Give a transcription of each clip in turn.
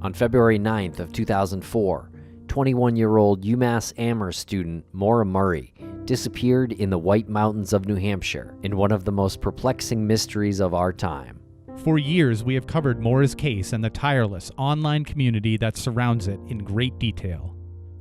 On February 9th of 2004, 21-year-old UMass Amherst student Maura Murray disappeared in the White Mountains of New Hampshire in one of the most perplexing mysteries of our time. For years, we have covered Maura's case and the tireless online community that surrounds it in great detail.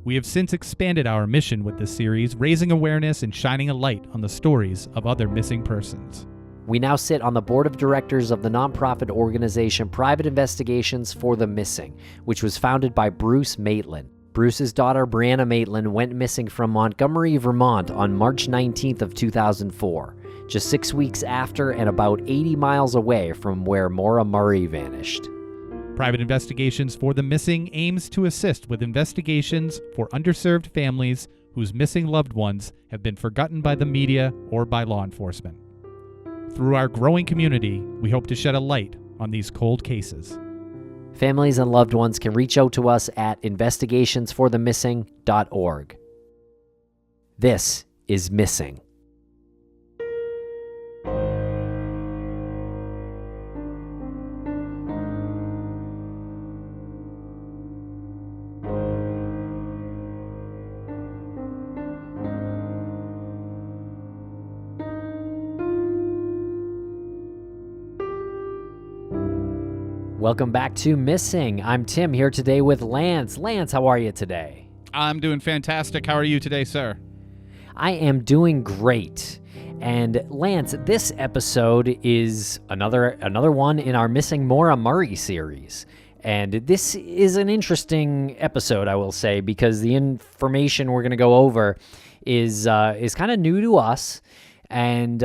We have since expanded our mission with this series, raising awareness and shining a light on the stories of other missing persons. We now sit on the board of directors of the nonprofit organization Private Investigations for the Missing, which was founded by Bruce Maitland. Bruce's daughter, Brianna Maitland, went missing from Montgomery, Vermont on March 19th of 2004, just 6 weeks after and about 80 miles away from where Maura Murray vanished. Private Investigations for the Missing aims to assist with investigations for underserved families whose missing loved ones have been forgotten by the media or by law enforcement. Through our growing community, we hope to shed a light on these cold cases. Families and loved ones can reach out to us at investigationsforthemissing.org. This is Missing. Welcome back to Missing. I'm Tim here today with Lance. Lance, how are you today? I'm doing fantastic. How are you today, sir? I am doing great. And Lance, this episode is another one in our Missing Maura Murray series. And this is an interesting episode, I will say, because the information we're going to go over is kind of new to us. And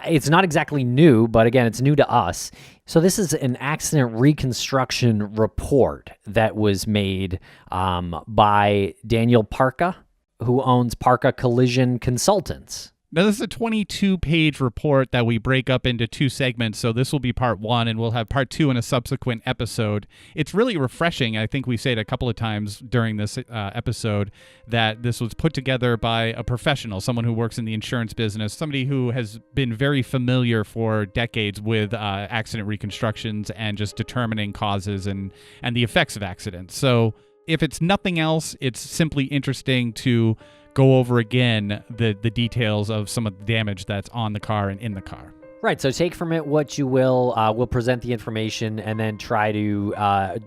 it's not exactly new, but again, it's new to us. So this is an accident reconstruction report that was made by Daniel Parkka, who owns Parkka Collision Consultants. Now, this is a 22-page report that we break up into two segments, so this will be part one, and we'll have part two in a subsequent episode. It's really refreshing. I think we said a couple of times during this episode that this was put together by a professional, someone who works in the insurance business, somebody who has been very familiar for decades with accident reconstructions and just determining causes and the effects of accidents. So if it's nothing else, it's simply interesting to go over again the details of some of the damage that's on the car and in the car. Right, so take from it what you will. We'll present the information and then try to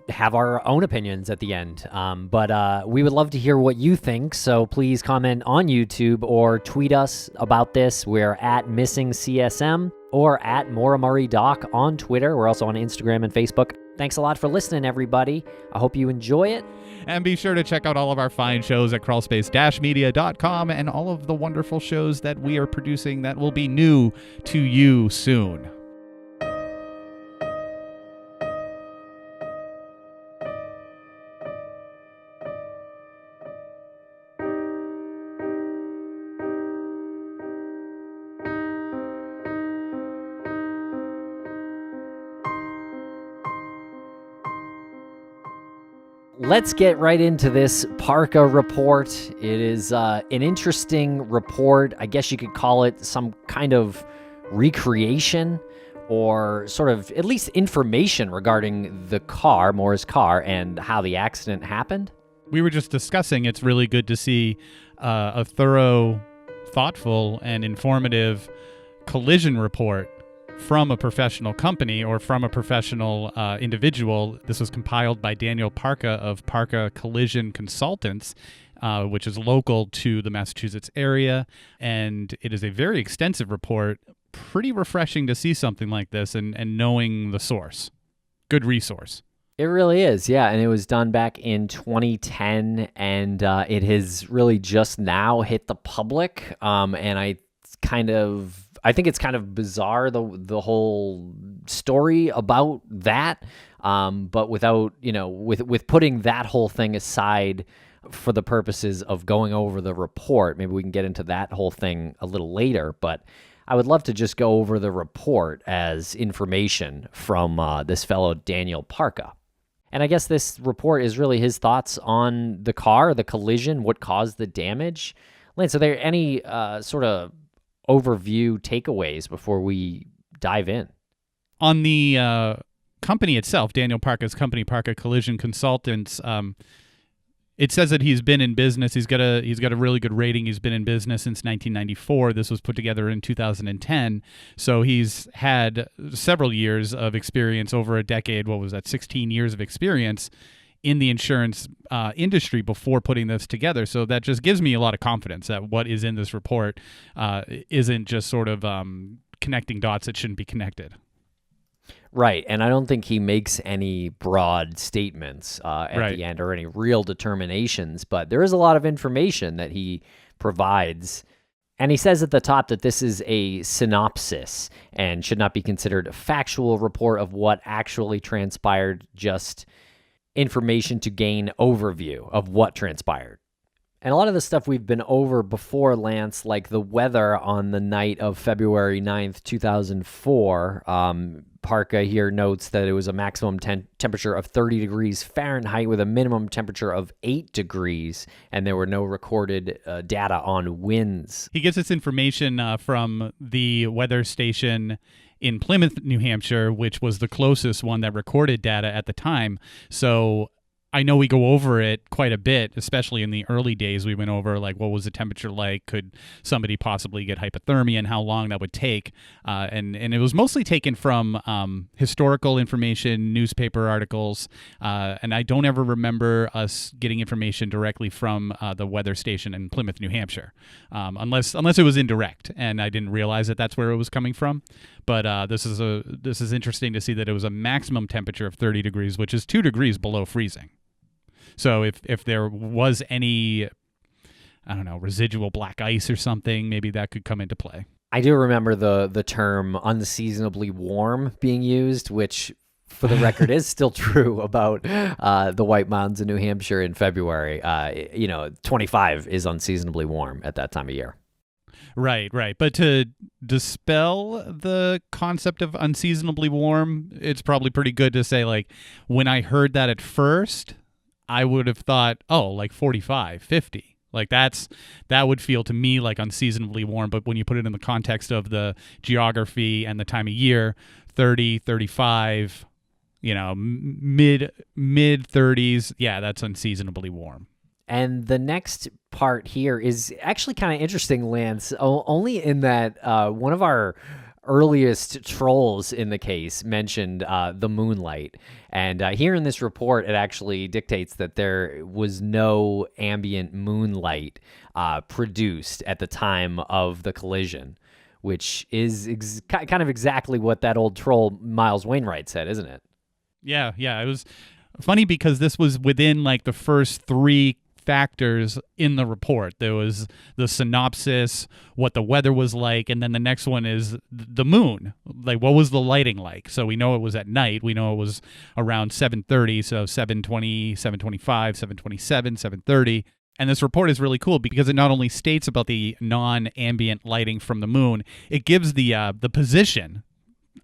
have our own opinions at the end. But we would love to hear what you think, so please comment on YouTube or tweet us about this. We're at MissingCSM or at Maura Murray Doc on Twitter. We're also on Instagram and Facebook. Thanks a lot for listening, everybody. I hope you enjoy it. And be sure to check out all of our fine shows at crawlspace-media.com and all of the wonderful shows that we are producing that will be new to you soon. Let's get right into this Parkka report. It is an interesting report. I guess you could call it some kind of recreation or sort of at least information regarding the car, Maura's car, and how the accident happened. We were just discussing it's really good to see a thorough, thoughtful, and informative collision report from a professional company or from a professional individual. This was compiled by Daniel Parkka of Parkka Collision Consultants, which is local to the Massachusetts area. And it is a very extensive report. Pretty refreshing to see something like this and knowing the source. Good resource. It really is, yeah. And it was done back in 2010, and it has really just now hit the public. And I think it's kind of bizarre, the whole story about that, but without, with putting that whole thing aside for the purposes of going over the report. Maybe we can get into that whole thing a little later, but I would love to just go over the report as information from this fellow Daniel Parkka. And I guess this report is really his thoughts on the car, the collision, what caused the damage. Lance, are there any sort of overview takeaways before we dive in? On the company itself, Daniel Parkka's company, Parkka Collision Consultants, it says that he's been in business. He's got a really good rating. He's been in business since 1994. This was put together in 2010. So he's had several years of experience, over a decade. What was that? 16 years of experience in the insurance industry before putting this together. So that just gives me a lot of confidence that what is in this report isn't just sort of connecting dots that shouldn't be connected. Right, and I don't think he makes any broad statements at the end or any real determinations, but there is a lot of information that he provides. And he says at the top that this is a synopsis and should not be considered a factual report of what actually transpired, just information to gain overview of what transpired. And a lot of the stuff we've been over before, Lance, like the weather on the night of February 9th, 2004, Parkka here notes that it was a maximum temperature of 30 degrees Fahrenheit with a minimum temperature of 8 degrees, and there were no recorded data on winds. He gets this information from the weather station in Plymouth, New Hampshire, which was the closest one that recorded data at the time. So I know we go over it quite a bit, especially in the early days. We went over, like, what was the temperature like? Could somebody possibly get hypothermia and how long that would take? And it was mostly taken from historical information, newspaper articles, and I don't ever remember us getting information directly from the weather station in Plymouth, New Hampshire, unless it was indirect, and I didn't realize that that's where it was coming from. But this is interesting to see that it was a maximum temperature of 30 degrees, which is 2 degrees below freezing. So if there was any, I don't know, residual black ice or something, maybe that could come into play. I do remember the term unseasonably warm being used, which for the record is still true about the White Mountains in New Hampshire in February. 25 is unseasonably warm at that time of year. Right. But to dispel the concept of unseasonably warm, it's probably pretty good to say, like, when I heard that at first, I would have thought, like 45, 50. Like that would feel to me like unseasonably warm. But when you put it in the context of the geography and the time of year, 30, 35, mid 30s, yeah, that's unseasonably warm. And the next part here is actually kind of interesting, Lance, only in that one of our earliest trolls in the case mentioned the moonlight. And here in this report, it actually dictates that there was no ambient moonlight produced at the time of the collision, which is kind of exactly what that old troll Miles Wainwright said, isn't it? Yeah. It was funny because this was within like the first 3 factors in the report. There was the synopsis, what the weather was like, and then the next one is the moon. Like, what was the lighting like? So we know it was at night. We know it was around 7:30, so 7:20, 7:25, 7:27, 7:30. And this report is really cool because it not only states about the non-ambient lighting from the moon, it gives the position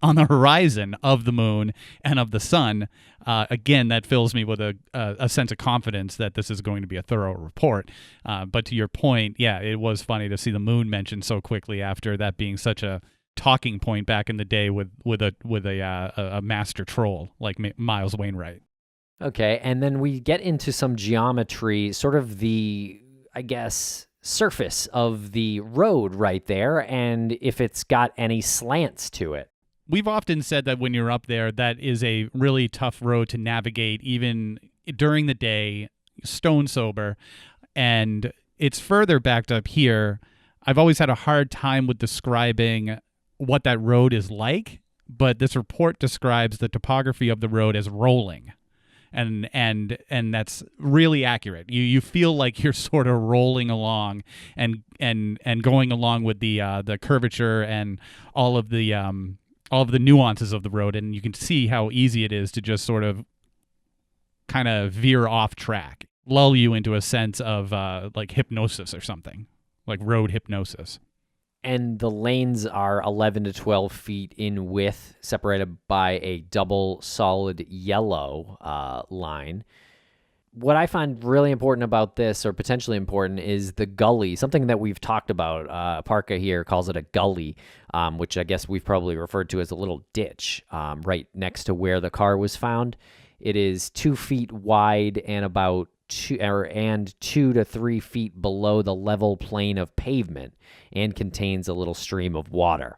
on the horizon of the moon and of the sun. Again, that fills me with a sense of confidence that this is going to be a thorough report. But to your point, yeah, it was funny to see the moon mentioned so quickly after that being such a talking point back in the day with a master troll like Miles Wainwright. Okay, and then we get into some geometry, sort of the, I guess, surface of the road right there, and if it's got any slants to it. We've often said that when you're up there, that is a really tough road to navigate, even during the day, stone sober. And it's further backed up here. I've always had a hard time with describing what that road is like, but this report describes the topography of the road as rolling. And that's really accurate. You feel like you're sort of rolling along and going along with the curvature and all of the nuances of the road, and you can see how easy it is to just sort of kind of veer off track, lull you into a sense of like hypnosis or something, like road hypnosis. And the lanes are 11 to 12 feet in width, separated by a double solid yellow line. What I find really important about this, or potentially important, is the gully. Something that we've talked about. Parkka here calls it a gully, which I guess we've probably referred to as a little ditch right next to where the car was found. It is 2 feet wide and about 2 to 3 feet below the level plane of pavement, and contains a little stream of water.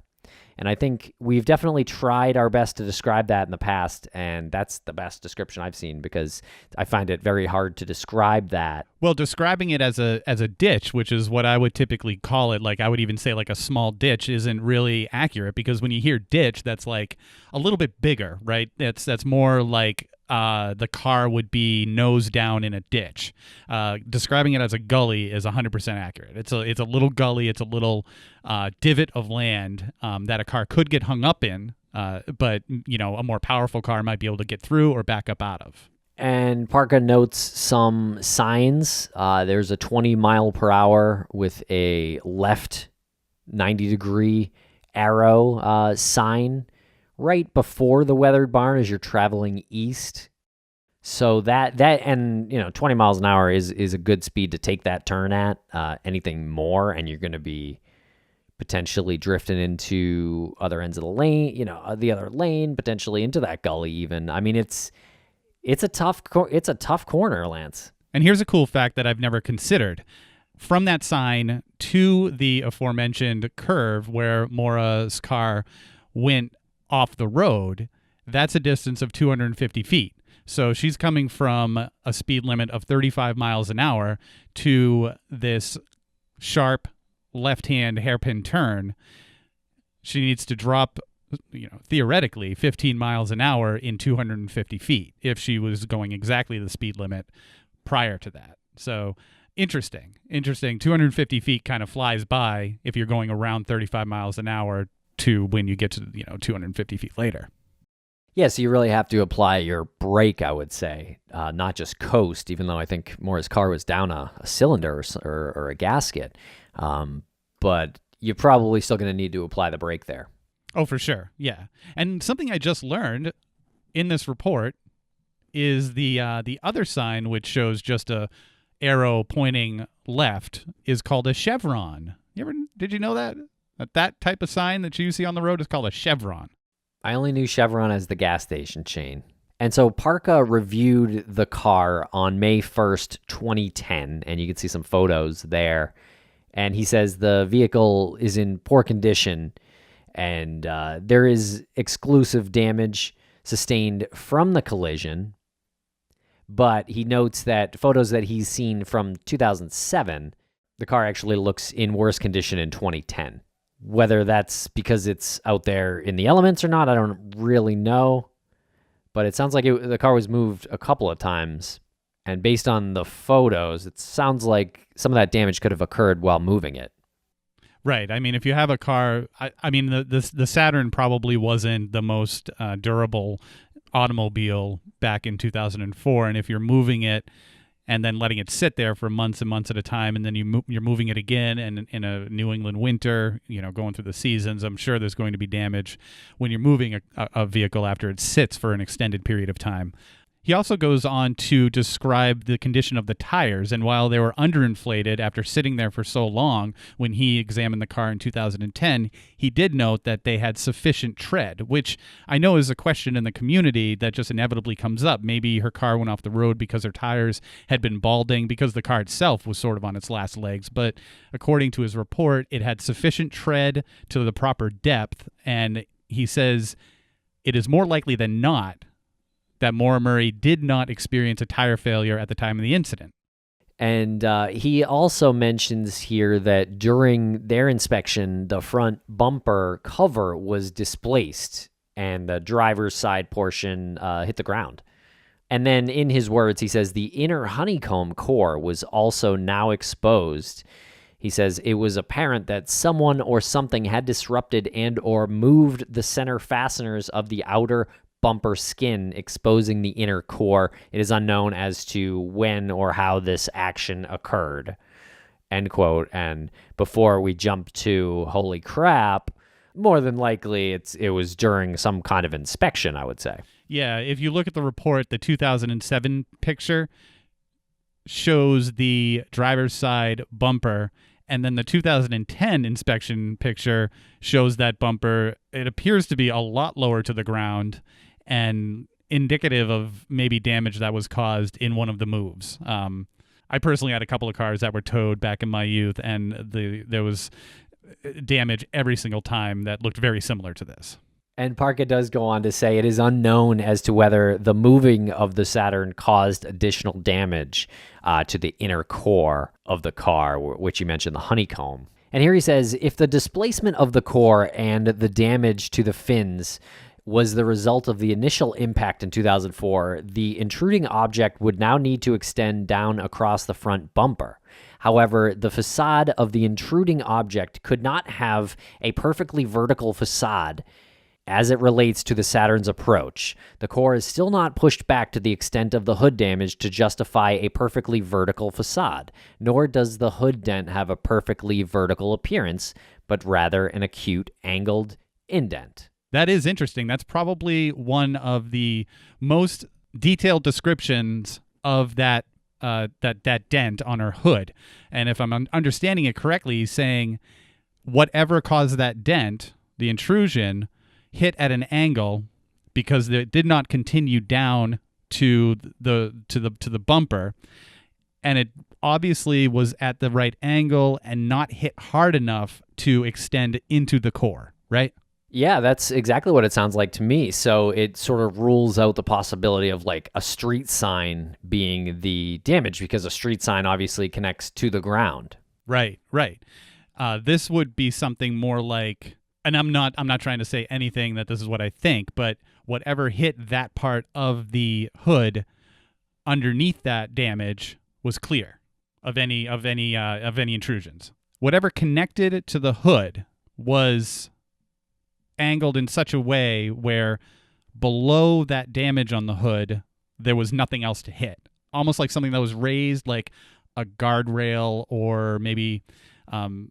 And I think we've definitely tried our best to describe that in the past, and that's the best description I've seen, because I find it very hard to describe that. Well, describing it as a ditch, which is what I would typically call it, like I would even say like a small ditch, isn't really accurate, because when you hear ditch, that's like a little bit bigger, right? That's more like the car would be nose down in a ditch. Describing it as a gully is 100% accurate. It's a little gully. It's a little divot of land that a car could get hung up in, but a more powerful car might be able to get through or back up out of. And Parkka notes some signs. There's a 20 mile per hour with a left 90-degree arrow sign right before the weathered barn as you're traveling east. So that and 20 miles an hour is a good speed to take that turn at. Anything more, and you're going to be potentially drifting into other ends of the lane, the other lane, potentially into that gully even. I mean, it's a tough corner, Lance. And here's a cool fact that I've never considered. From that sign to the aforementioned curve where Maura's car went off the road, that's a distance of 250 feet. So she's coming from a speed limit of 35 miles an hour to this sharp left-hand hairpin turn. She needs to drop, theoretically 15 miles an hour in 250 feet if she was going exactly the speed limit prior to that. So interesting. 250 feet kind of flies by if you're going around 35 miles an hour to when you get to 250 feet later. Yeah, so you really have to apply your brake, I would say, not just coast, even though I think Maura's car was down a cylinder or a gasket. But you're probably still going to need to apply the brake there. Oh, for sure, yeah. And something I just learned in this report is the other sign, which shows just a arrow pointing left, is called a chevron. Did you know that? That type of sign that you see on the road is called a chevron. I only knew Chevron as the gas station chain. And so Parkka reviewed the car on May 1st, 2010, and you can see some photos there. And he says the vehicle is in poor condition, and there is exclusive damage sustained from the collision. But he notes that photos that he's seen from 2007, the car actually looks in worse condition in 2010. Whether that's because it's out there in the elements or not, I don't really know. But it sounds like the car was moved a couple of times. And based on the photos, it sounds like some of that damage could have occurred while moving it. Right. I mean, if you have a car, the Saturn probably wasn't the most durable automobile back in 2004. And if you're moving it and then letting it sit there for months and months at a time, and then you're moving it again, and in a New England winter, going through the seasons, I'm sure there's going to be damage when you're moving a vehicle after it sits for an extended period of time. He also goes on to describe the condition of the tires, and while they were underinflated after sitting there for so long when he examined the car in 2010, he did note that they had sufficient tread, which I know is a question in the community that just inevitably comes up. Maybe her car went off the road because her tires had been balding, because the car itself was sort of on its last legs, but according to his report, it had sufficient tread to the proper depth, and he says it is more likely than not that Maura Murray did not experience a tire failure at the time of the incident. And he also mentions here that during their inspection, the front bumper cover was displaced and the driver's side portion hit the ground. And then in his words, he says the inner honeycomb core was also now exposed. He says it was apparent that someone or something had disrupted and or moved the center fasteners of the outer bumper skin, exposing the inner core. It is unknown as to when or how this action occurred, end quote. And before we jump to holy crap, more than likely it was during some kind of inspection, I would say. Yeah, if you look at the report, the 2007 picture, shows the driver's side bumper, and then the 2010 inspection picture shows that bumper. It appears to be a lot lower to the ground and indicative of maybe damage that was caused in one of the moves. I personally had a couple of cars that were towed back in my youth, and there was damage every single time that looked very similar to this. And Parkka does go on to say it is unknown as to whether the moving of the Saturn caused additional damage to the inner core of the car, which you mentioned, the honeycomb. And here he says, if the displacement of the core and the damage to the fins was the result of the initial impact in 2004, the intruding object would now need to extend down across the front bumper. However, the facade of the intruding object could not have a perfectly vertical facade as it relates to the Saturn's approach. The core is still not pushed back to the extent of the hood damage to justify a perfectly vertical facade, nor does the hood dent have a perfectly vertical appearance, but rather an acute angled indent. That is interesting. That's probably one of the most detailed descriptions of that dent on her hood. And if I'm understanding it correctly, he's saying whatever caused that dent, the intrusion, hit at an angle because it did not continue down to the bumper, and it obviously was at the right angle and not hit hard enough to extend into the core, right? Yeah, that's exactly what it sounds like to me. So it sort of rules out the possibility of like a street sign being the damage, because a street sign obviously connects to the ground. Right. This would be something more like, and I'm not trying to say anything that this is what I think, but whatever hit that part of the hood underneath that damage was clear of any intrusions. Whatever connected to the hood was angled in such a way where below that damage on the hood there was nothing else to hit. Almost like something that was raised, like a guardrail, or maybe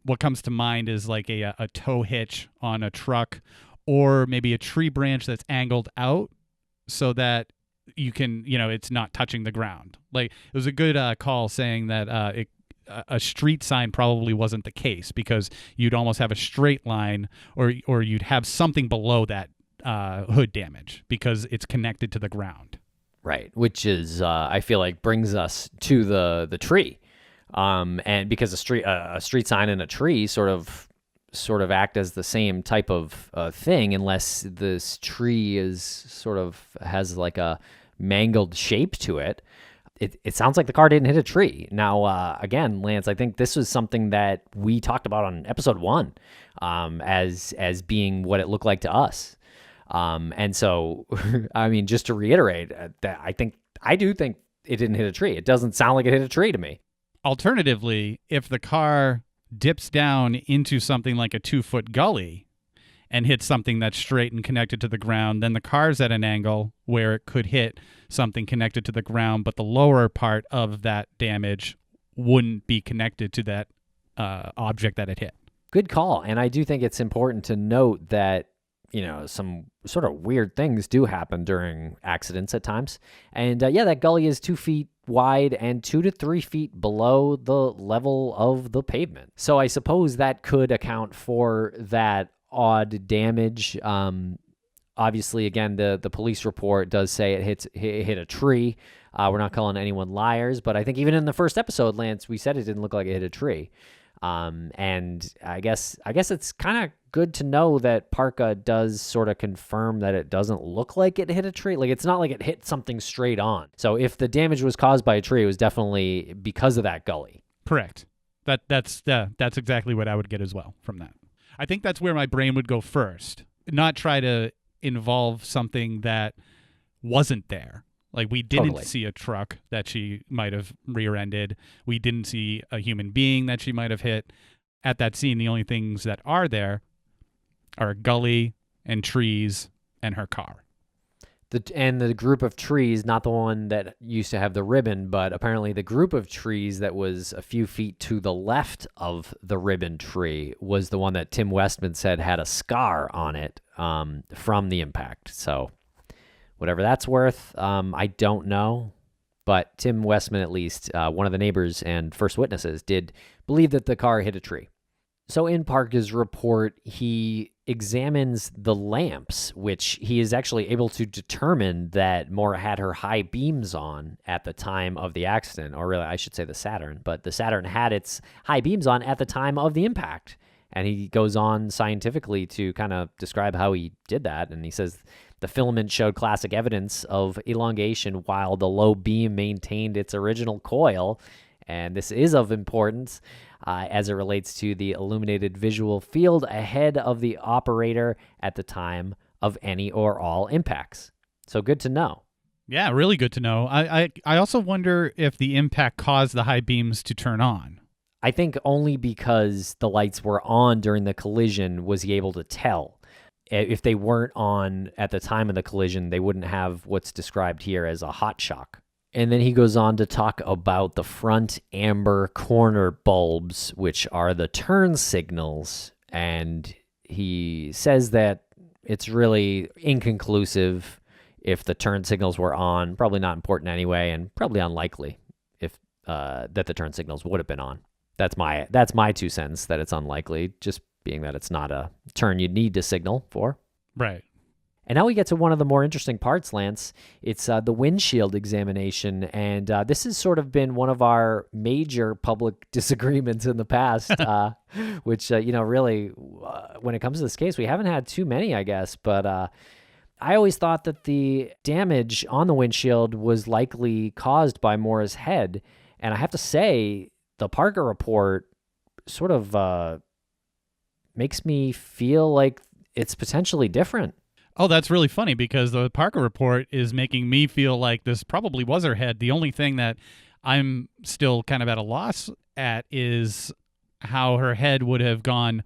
what comes to mind is like a tow hitch on a truck, or maybe a tree branch that's angled out so that you can, it's not touching the ground. Like, it was a good call saying that a street sign probably wasn't the case, because you'd almost have a straight line, or you'd have something below that hood damage because it's connected to the ground. Right, which is I feel like brings us to the tree, and because a street sign and a tree sort of act as the same type of thing, unless this tree has like a mangled shape to it. It sounds like the car didn't hit a tree. Now, again, Lance, I think this was something that we talked about on episode 1 as being what it looked like to us. And so, I mean, just to reiterate, that I do think it didn't hit a tree. It doesn't sound like it hit a tree to me. Alternatively, if the car dips down into something like a 2-foot gully and hits something that's straight and connected to the ground, then the car's at an angle where it could hit something connected to the ground, but the lower part of that damage wouldn't be connected to that object that it hit. Good call. And I do think it's important to note that, some sort of weird things do happen during accidents at times. And that gully is 2 feet wide and 2 to 3 feet below the level of the pavement. So I suppose that could account for that odd damage. Obviously, again, the police report does say it hit a tree. We're not calling anyone liars, but I think even in the first episode, Lance, we said it didn't look like it hit a tree. And I guess it's kind of good to know that Parkka does sort of confirm that it doesn't look like it hit a tree. Like, it's not like it hit something straight on. So if the damage was caused by a tree, it was definitely because of that gully. Correct. That's exactly what I would get as well from that. I think that's where my brain would go first, not try to involve something that wasn't there. Like, we didn't see a truck that she might have rear-ended. We didn't see a human being that she might have hit. At that scene, the only things that are there are a gully and trees and her car. The group of trees, not the one that used to have the ribbon, but apparently the group of trees that was a few feet to the left of the ribbon tree was the one that Tim Westman said had a scar on it from the impact. So whatever that's worth, I don't know. But Tim Westman, at least, one of the neighbors and first witnesses, did believe that the car hit a tree. So in Parkka's report, he examines the lamps, which he is actually able to determine that Maura had her high beams on at the time of the accident, or really, I should say the Saturn, but the Saturn had its high beams on at the time of the impact. And he goes on scientifically to kind of describe how he did that. And he says the filament showed classic evidence of elongation while the low beam maintained its original coil. And this is of importance as it relates to the illuminated visual field ahead of the operator at the time of any or all impacts. So good to know. Yeah, really good to know. I also wonder if the impact caused the high beams to turn on. I think only because the lights were on during the collision was he able to tell. If they weren't on at the time of the collision, they wouldn't have what's described here as a hot shock. And then he goes on to talk about the front amber corner bulbs, which are the turn signals. And he says that it's really inconclusive if the turn signals were on, probably not important anyway, and probably unlikely if that the turn signals would have been on. That's my 2 cents, that it's unlikely, just being that it's not a turn you'd need to signal for. Right. And now we get to one of the more interesting parts, Lance. It's the windshield examination, and this has sort of been one of our major public disagreements in the past, which, really, when it comes to this case, we haven't had too many, I guess, but I always thought that the damage on the windshield was likely caused by Maura's head, and I have to say, the Parkka report sort of makes me feel like it's potentially different. Oh, that's really funny because the Parkka report is making me feel like this probably was her head. The only thing that I'm still kind of at a loss at is how her head would have gone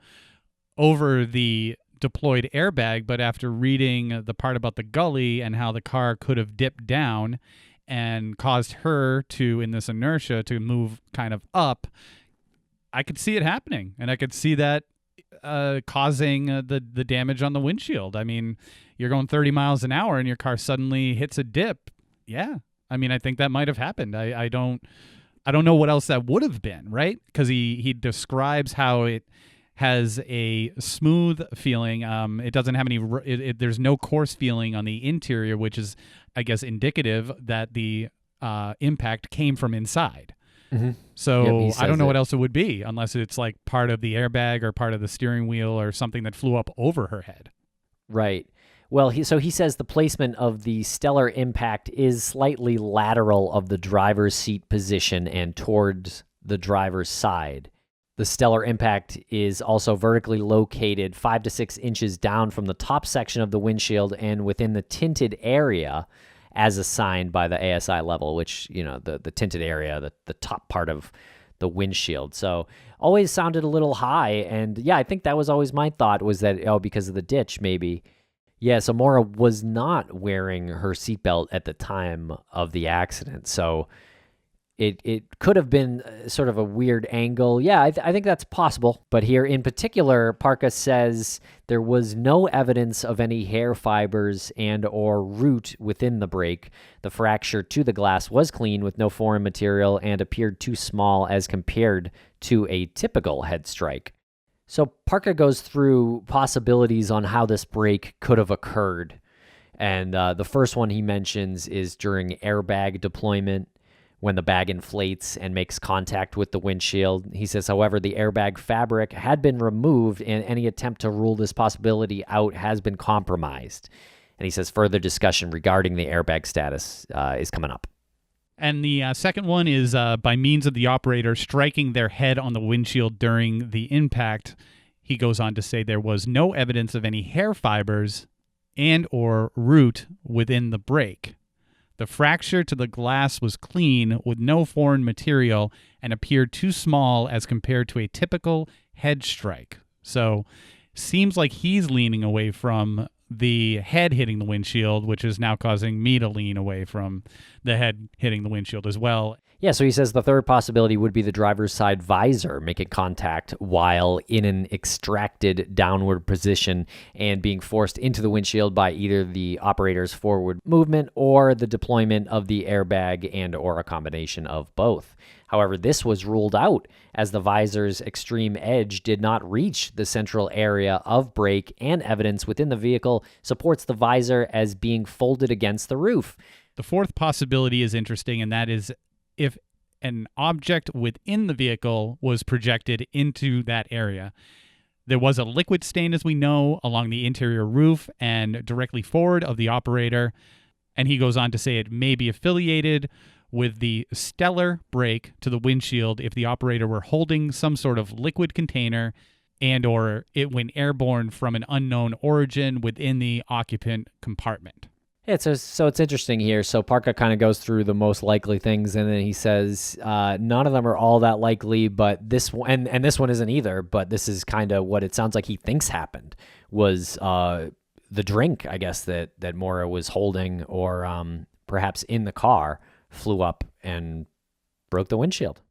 over the deployed airbag, but after reading the part about the gully and how the car could have dipped down and caused her to, in this inertia, to move kind of up, I could see it happening, and I could see that causing the damage on the windshield. I mean, you're going 30 miles an hour and your car suddenly hits a dip. Yeah. I mean, I think that might have happened. I don't know what else that would have been, right? Because he describes how it has a smooth feeling. It doesn't have any, there's no coarse feeling on the interior, which is, I guess, indicative that the impact came from inside. Mm-hmm. So I don't know what else it would be unless it's like part of the airbag or part of the steering wheel or something that flew up over her head. Right. Well, he says the placement of the stellar impact is slightly lateral of the driver's seat position and towards the driver's side. The stellar impact is also vertically located 5 to 6 inches down from the top section of the windshield and within the tinted area as assigned by the ASI level, which, the tinted area, the top part of the windshield. So always sounded a little high. And yeah, I think that was always my thought, was that, because of the ditch, maybe. Yeah, so Maura was not wearing her seatbelt at the time of the accident. So it could have been sort of a weird angle. Yeah, I think that's possible. But here in particular, Parkka says there was no evidence of any hair fibers and or root within the brake. The fracture to the glass was clean with no foreign material and appeared too small as compared to a typical head strike. So Parkka goes through possibilities on how this break could have occurred. And the first one he mentions is during airbag deployment, when the bag inflates and makes contact with the windshield. He says, however, the airbag fabric had been removed and any attempt to rule this possibility out has been compromised. And he says further discussion regarding the airbag status is coming up. And the second one is by means of the operator striking their head on the windshield during the impact. He goes on to say there was no evidence of any hair fibers and or root within the brake. The fracture to the glass was clean with no foreign material and appeared too small as compared to a typical head strike. So seems like he's leaning away from the head hitting the windshield, which is now causing me to lean away from the head hitting the windshield as well. Yeah, so he says the third possibility would be the driver's side visor making contact while in an extracted downward position and being forced into the windshield by either the operator's forward movement or the deployment of the airbag and or a combination of both. However, this was ruled out as the visor's extreme edge did not reach the central area of brake, and evidence within the vehicle supports the visor as being folded against the roof. The fourth possibility is interesting, and that is if an object within the vehicle was projected into that area. There was a liquid stain, as we know, along the interior roof and directly forward of the operator. And he goes on to say it may be affiliated with the stellar brake to the windshield if the operator were holding some sort of liquid container and or it went airborne from an unknown origin within the occupant compartment. Yeah, so it's interesting here. So Parkka kind of goes through the most likely things, and then he says none of them are all that likely, but this one, and this one isn't either, but this is kind of what it sounds like he thinks happened, was the drink, I guess, that Maura was holding or perhaps in the car flew up and broke the windshield.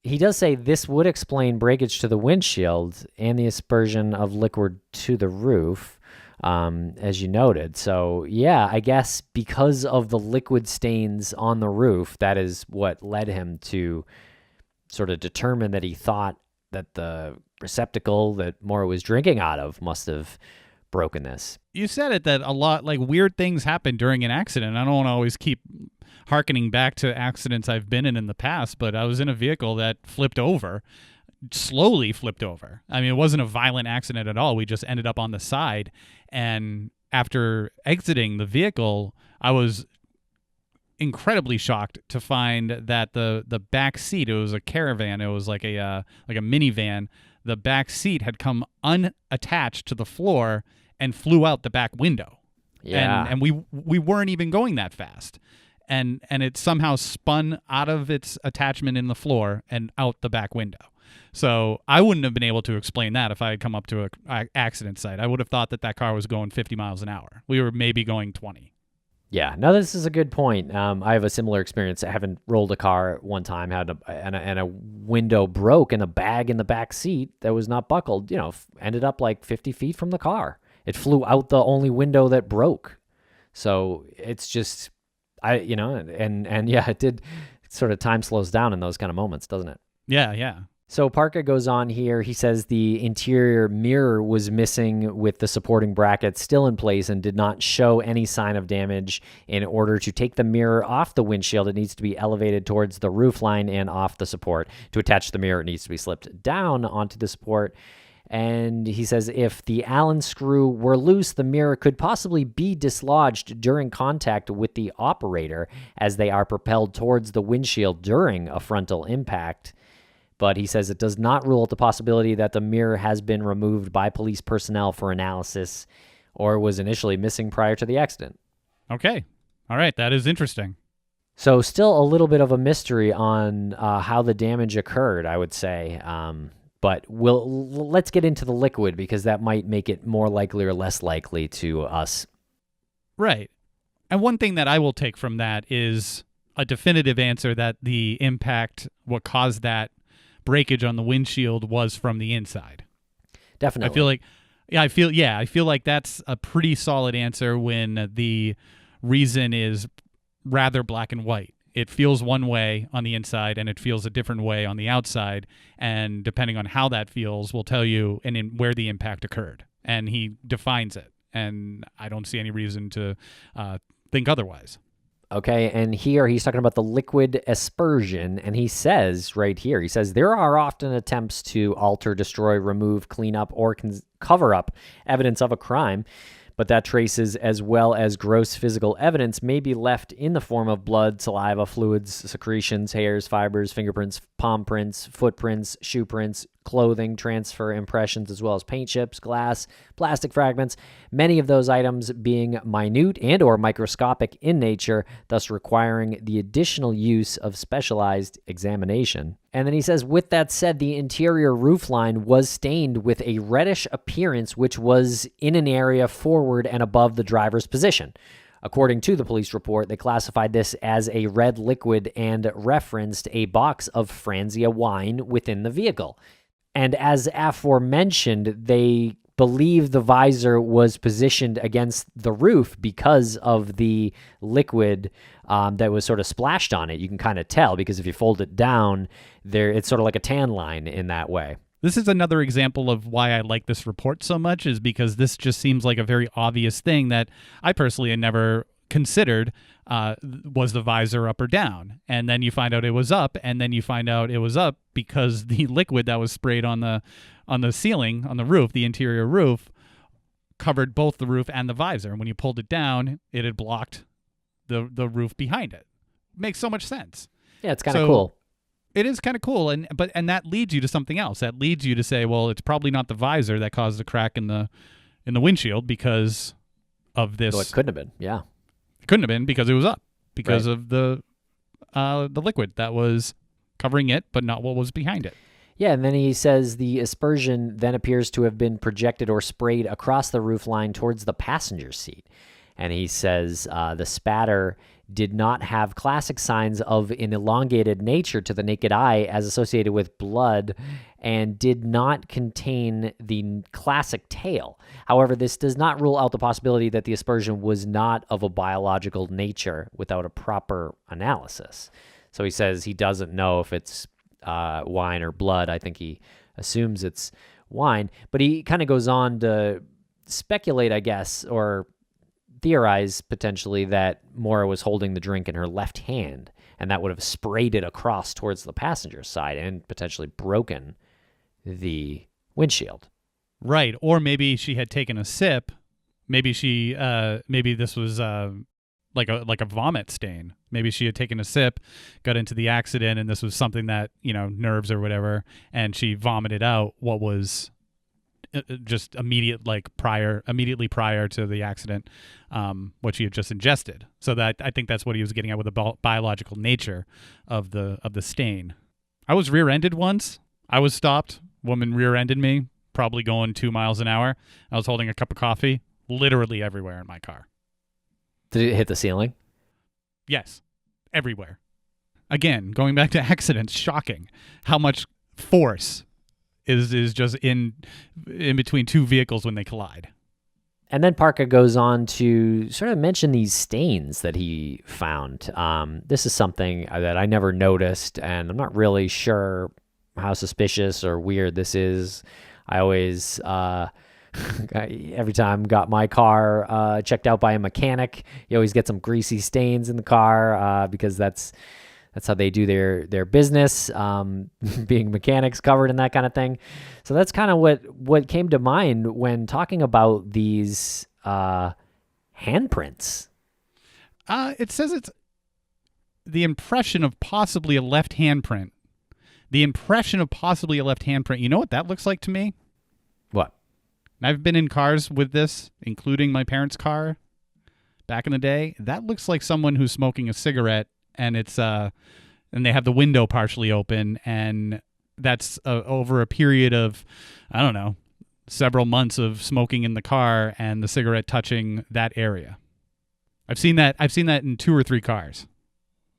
He does say this would explain breakage to the windshield and the aspersion of liquid to the roof, as you noted. So, yeah, I guess because of the liquid stains on the roof, that is what led him to sort of determine that he thought that the receptacle that Maura was drinking out of must have broken this. You said it, that a lot, like, weird things happen during an accident. I don't want to always keep hearkening back to accidents I've been in the past, but I was in a vehicle that slowly flipped over. I mean, it wasn't a violent accident at all. We just ended up on the side. And after exiting the vehicle, I was incredibly shocked to find that the back seat, it was a caravan, it was like a minivan, the back seat had come unattached to the floor and flew out the back window. Yeah. And we weren't even going that fast. And it somehow spun out of its attachment in the floor and out the back window. So I wouldn't have been able to explain that if I had come up to an accident site. I would have thought that car was going 50 miles an hour. We were maybe going 20. Yeah, no, this is a good point. I have a similar experience. I haven't rolled a car one time, and a window broke, and a bag in the back seat that was not buckled, ended up like 50 feet from the car. It flew out the only window that broke. So it's just, it did sort of, time slows down in those kind of moments, doesn't it? Yeah. So Parkka goes on here. He says the interior mirror was missing with the supporting brackets still in place and did not show any sign of damage. In order to take the mirror off the windshield, it needs to be elevated towards the roof line and off the support. To attach the mirror, it needs to be slipped down onto the support. And he says if the Allen screw were loose, the mirror could possibly be dislodged during contact with the operator as they are propelled towards the windshield during a frontal impact. But he says it does not rule out the possibility that the mirror has been removed by police personnel for analysis or was initially missing prior to the accident. Okay. All right. That is interesting. So still a little bit of a mystery on how the damage occurred, I would say. But let's get into the liquid because that might make it more likely or less likely to us. Right. And one thing that I will take from that is a definitive answer that the impact, what caused that breakage on the windshield, was from the inside. Definitely. I feel like that's a pretty solid answer when the reason is rather black and white. It feels one way on the inside and it feels a different way on the outside, and depending on how that feels will tell you where the impact occurred. And he defines it, and I don't see any reason to think otherwise. Okay, and here he's talking about the liquid aspersion, and he says right here, there are often attempts to alter, destroy, remove, clean up, or cover up evidence of a crime, but that traces as well as gross physical evidence may be left in the form of blood, saliva, fluids, secretions, hairs, fibers, fingerprints, palm prints, footprints, shoe prints, clothing, transfer impressions, as well as paint chips, glass, plastic fragments, many of those items being minute and or microscopic in nature, thus requiring the additional use of specialized examination. And then he says, with that said, the interior roofline was stained with a reddish appearance, which was in an area forward and above the driver's position. According to the police report, they classified this as a red liquid and referenced a box of Franzia wine within the vehicle. And as aforementioned, they believe the visor was positioned against the roof because of the liquid that was sort of splashed on it. You can kind of tell because if you fold it down, it's sort of like a tan line in that way. This is another example of why I like this report so much, is because this just seems like a very obvious thing that I personally had never considered. Was the visor up or down? And then you find out it was up, and then you find out it was up because the liquid that was sprayed on the ceiling, on the roof, the interior roof, covered both the roof and the visor. And when you pulled it down, it had blocked the roof behind it. Makes so much sense. Yeah, it's kind of cool. It is kind of cool, and that leads you to something else. That leads you to say, well, it's probably not the visor that caused the crack in the windshield because of this. So it couldn't have been. Yeah, it couldn't have been because it was up because of the liquid that was covering it, but not what was behind it. Yeah, and then he says the aspersion then appears to have been projected or sprayed across the roof line towards the passenger seat. And he says the spatter did not have classic signs of an elongated nature to the naked eye as associated with blood and did not contain the classic tail. However, this does not rule out the possibility that the aspersion was not of a biological nature without a proper analysis. So he says he doesn't know if it's wine or blood. I think he assumes it's wine, but he kind of goes on to speculate, I guess, or theorize potentially that Maura was holding the drink in her left hand, and that would have sprayed it across towards the passenger side and potentially broken the windshield. Right, or maybe she had taken a sip. Maybe this was like a vomit stain. Maybe she had taken a sip, got into the accident, and this was something that, nerves or whatever, and she vomited out what was just immediately prior to the accident, what she had just ingested. So that I think that's what he was getting at with the biological nature of the stain. I was rear-ended once. I was stopped. Woman rear-ended me, probably going 2 miles an hour. I was holding a cup of coffee, literally everywhere in my car. Did it hit the ceiling? Yes, everywhere. Again, going back to accidents, shocking how much force is just in between two vehicles when they collide. And then Parkka goes on to sort of mention these stains that he found. This is something that I never noticed, and I'm not really sure how suspicious or weird this is. I always, every time got my car checked out by a mechanic, you always get some greasy stains in the car because that's how they do their business, being mechanics covered and that kind of thing. So that's kind of what came to mind when talking about these handprints. It says it's the impression of possibly a left handprint. The impression of possibly a left handprint. You know what that looks like to me? What? I've been in cars with this, including my parents' car back in the day. That looks like someone who's smoking a cigarette, and it's and they have the window partially open, and that's over a period of, I don't know, several months of smoking in the car and the cigarette touching that area. I've seen that in 2 or 3 cars.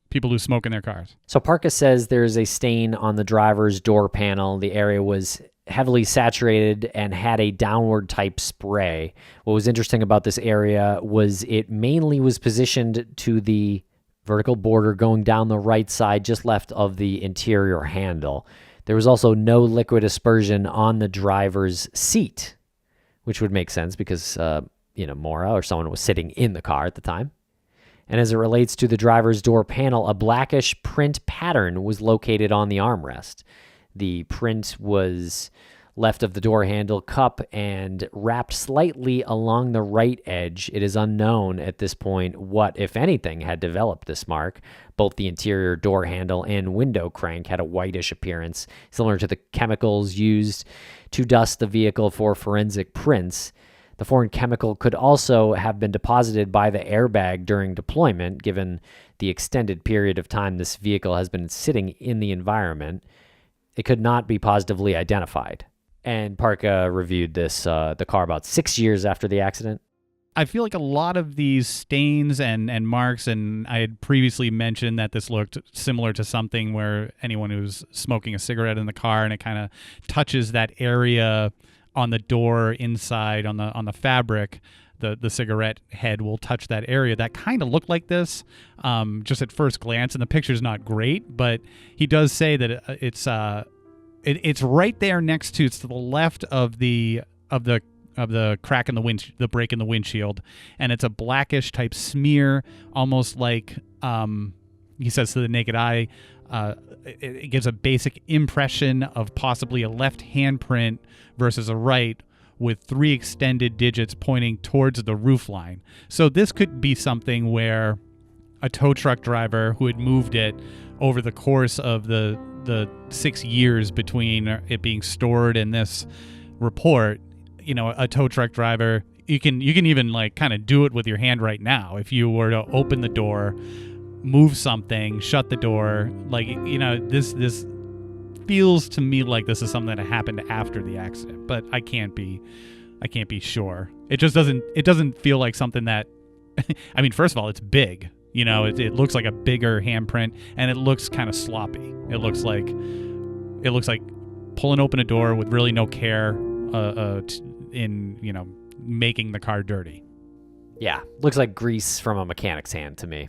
People who smoke in their cars. So Parkka says there's a stain on the driver's door panel. The area was heavily saturated and had a downward type spray. What was interesting about this area was it mainly was positioned to the vertical border going down the right side, just left of the interior handle. There was also no liquid aspersion on the driver's seat, which would make sense because, Maura or someone was sitting in the car at the time. And as it relates to the driver's door panel, a blackish print pattern was located on the armrest. The print was left of the door handle cup and wrapped slightly along the right edge. It is unknown at this point what, if anything, had developed this mark. Both the interior door handle and window crank had a whitish appearance, similar to the chemicals used to dust the vehicle for forensic prints. The foreign chemical could also have been deposited by the airbag during deployment, given the extended period of time this vehicle has been sitting in the environment. It could not be positively identified. And Parkka reviewed the car about 6 years after the accident. I feel like a lot of these stains and marks, and I had previously mentioned that this looked similar to something where anyone who's smoking a cigarette in the car and it kind of touches that area on the door inside on the fabric. The cigarette head will touch that area. That kind of looked like this, just at first glance, and the picture's not great. But he does say that it's right there next to. It's to the left of the crack in the break in the windshield, and it's a blackish type smear, almost like he says to the naked eye. It gives a basic impression of possibly a left handprint versus a right, with 3 extended digits pointing towards the roof line. So this could be something where a tow truck driver who had moved it over the course of the 6 years between it being stored and this report, a tow truck driver, you can even like kind of do it with your hand right now. If you were to open the door, move something, shut the door, like, this feels to me like this is something that happened after the accident, but I can't be sure. It just doesn't feel like something that I mean, first of all, it's big. It looks like a bigger handprint, and it looks kind of sloppy. It looks like pulling open a door with really no care in making the car dirty. Yeah, looks like grease from a mechanic's hand to me.